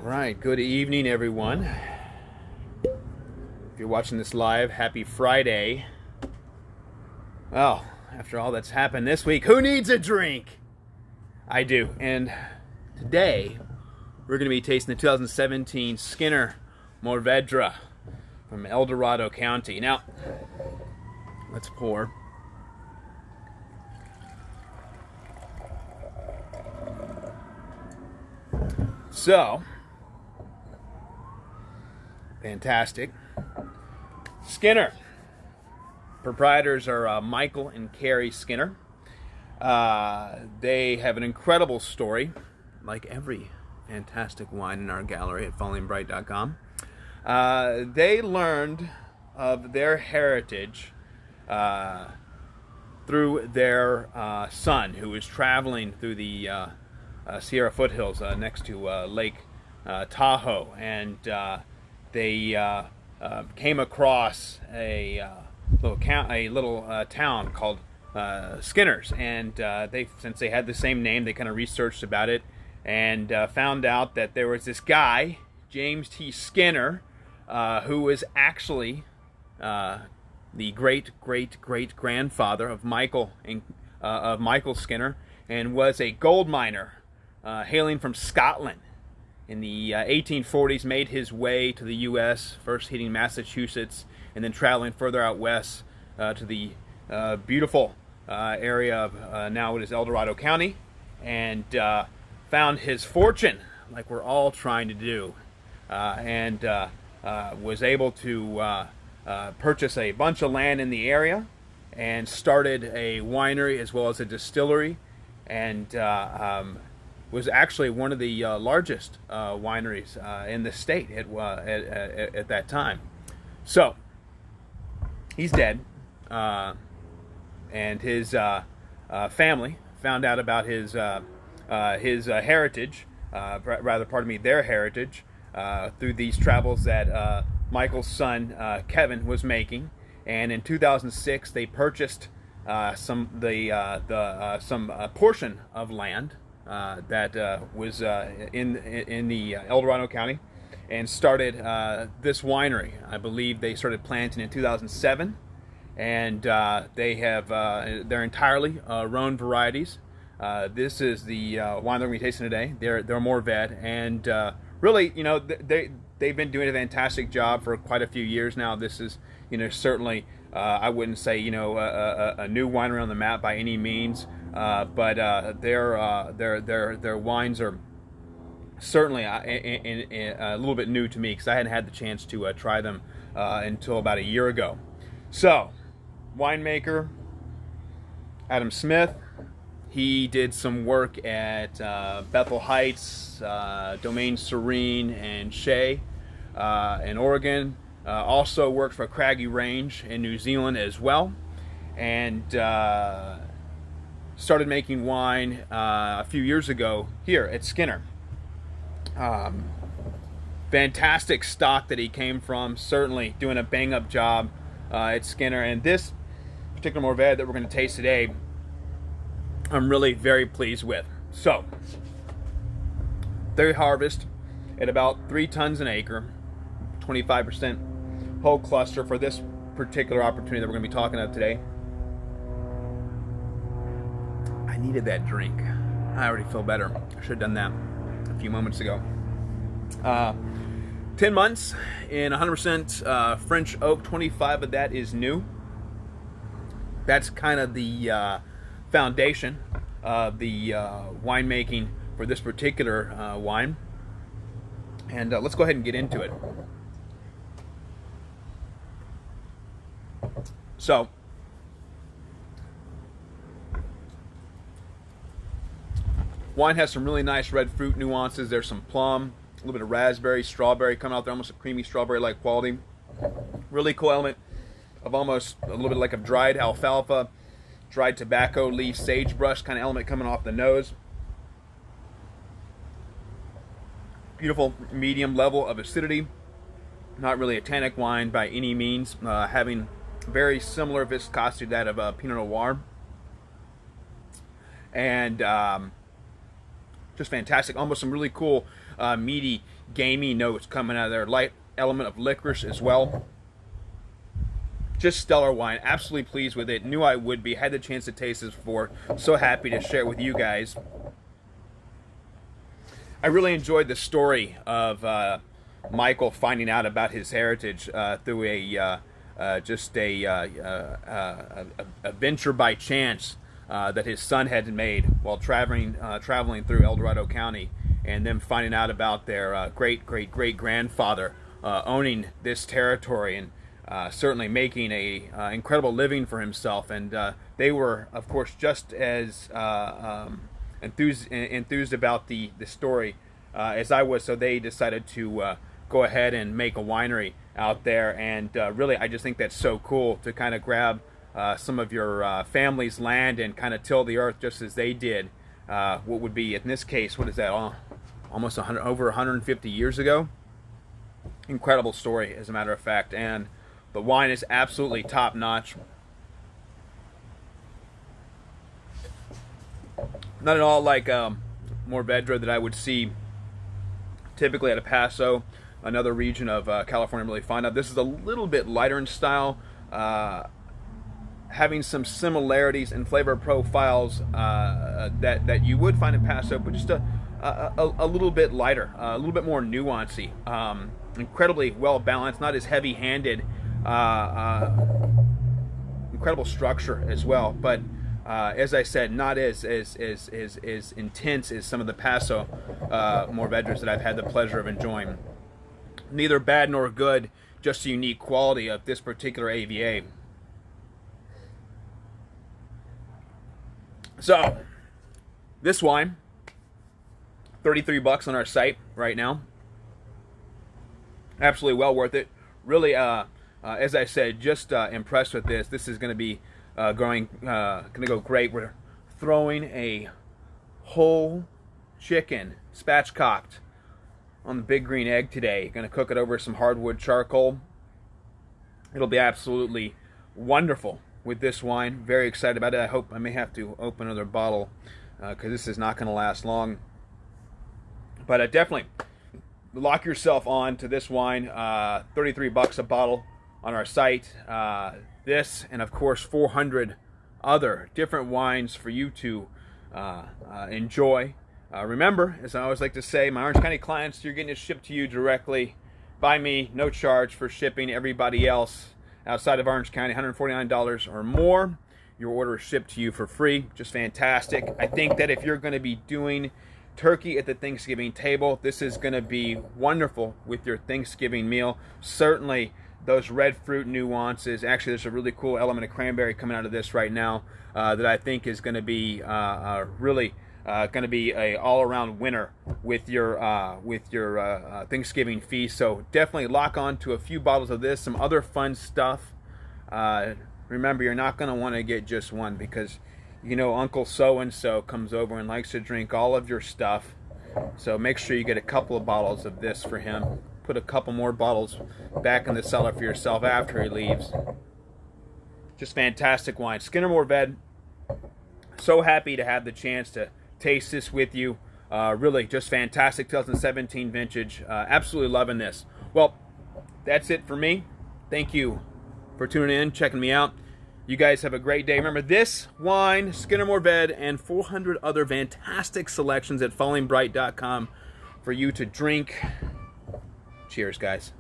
Right, good evening, everyone. If you're watching this live, happy Friday. Well, after all that's happened this week, who needs a drink? I do. And today, we're going to be tasting the 2017 Skinner Mourvedre from El Dorado County. Now, let's pour. So, fantastic. Skinner. Proprietors are Michael and Carrie Skinner. They have an incredible story, like every fantastic wine in our gallery at fallingbright.com. They learned of their heritage through their son, who was traveling through the Sierra foothills next to Lake Tahoe, and they came across a little town called Skinner's, and since they had the same name, they kind of researched about it and found out that there was this guy, James T. Skinner, who was actually the great grandfather of Michael Skinner, and was a gold miner hailing from Scotland. In the 1840s, made his way to the U.S., first hitting Massachusetts, and then traveling further out west to the beautiful area of now it is El Dorado County, and found his fortune, like we're all trying to do, and was able to purchase a bunch of land in the area, and started a winery as well as a distillery, and was actually one of the largest wineries in the state at that time. So, he's dead, and his family found out about his heritage, their heritage, through these travels that Michael's son Kevin was making, and in 2006 they purchased some portion of land that was in the El Dorado County, and started this winery. I believe they started planting in 2007, and they have they're entirely Rhone varieties. This is the wine that we're going to be tasting today. They're Mourvedre, and really, you know, they've been doing a fantastic job for quite a few years now. This is, you know, certainly I wouldn't say, you know, a new winery on the map by any means. But their wines are certainly a little bit new to me, because I hadn't had the chance to try them until about a year ago. So, winemaker Adam Smith, he did some work at Bethel Heights, Domaine Serene, and Shea in Oregon. Also worked for Craggy Range in New Zealand as well, and started making wine a few years ago here at Skinner. Fantastic stock that he came from, certainly doing a bang-up job at Skinner. And this particular Mourvedre that we're going to taste today, I'm really very pleased with. So, they harvest at about 3 tons an acre, 25% whole cluster for this particular opportunity that we're going to be talking about today. I needed that drink. I already feel better. I should have done that a few moments ago. 10 months in 100% French oak. 25 of that is new. That's kind of the foundation of the winemaking for this particular wine. And let's go ahead and get into it. So, wine has some really nice red fruit nuances. There's some plum, a little bit of raspberry, strawberry coming out there, almost a creamy strawberry-like quality. Really cool element of almost a little bit like a dried alfalfa, dried tobacco leaf, sagebrush kind of element coming off the nose. Beautiful medium level of acidity. Not really a tannic wine by any means, having very similar viscosity to that of Pinot Noir. And Just fantastic. Almost some really cool, meaty, gamey notes coming out of there. Light element of licorice as well. Just stellar wine. Absolutely pleased with it. Knew I would be. Had the chance to taste this before. So happy to share it with you guys. I really enjoyed the story of Michael finding out about his heritage through a venture by chance that his son had made while traveling through El Dorado County, and then finding out about their great grandfather owning this territory, and certainly making a incredible living for himself. And they were, of course, just as enthused about the story as I was. So they decided to go ahead and make a winery out there. And really, I just think that's so cool to kind of grab some of your family's land and kind of till the earth just as they did. What would be, in this case, what is that? Almost over 150 years ago. Incredible story, as a matter of fact. And the wine is absolutely top notch. Not at all like Mourvedre that I would see typically at a Paso, another region of California I'm really fond of. This is a little bit lighter in style, having some similarities in flavor profiles that you would find in Paso, but just a little bit lighter, a little bit more nuancy. Incredibly well balanced, not as heavy-handed. Incredible structure as well, but as I said, not as intense as some of the Paso Mourvedres that I've had the pleasure of enjoying. Neither bad nor good, just the unique quality of this particular AVA. So, this wine, $33 on our site right now. Absolutely well worth it. Really, as I said, just impressed with this. This is going to be going to go great. We're throwing a whole chicken spatchcocked on the big green egg today. Going to cook it over some hardwood charcoal. It'll be absolutely wonderful with this wine. Very excited about it. I hope I may have to open another bottle because this is not going to last long. But definitely lock yourself on to this wine. $33 a bottle on our site. This and of course 400 other different wines for you to enjoy. Remember, as I always like to say, my Orange County clients, you're getting it shipped to you directly by me, no charge for shipping. Everybody else outside of Orange County, $149 or more, your order is shipped to you for free. Just fantastic. I think that if you're going to be doing turkey at the Thanksgiving table, this is going to be wonderful with your Thanksgiving meal. Certainly those red fruit nuances. Actually, there's a really cool element of cranberry coming out of this right now that I think is going to be really going to be a all-around winner with your Thanksgiving feast. So definitely lock on to a few bottles of this. Some other fun stuff. Remember, you're not going to want to get just one because you know Uncle so-and-so comes over and likes to drink all of your stuff. So make sure you get a couple of bottles of this for him. Put a couple more bottles back in the cellar for yourself after he leaves. Just fantastic wine. Skinner Mourvedre. So happy to have the chance to taste this with you. Really just fantastic 2017 vintage. Absolutely loving this. Well, that's it for me. Thank you for tuning in, checking me out. You guys have a great day. Remember, this wine, Skinner Mourvedre, and 400 other fantastic selections at fallingbright.com for you to drink. Cheers, guys.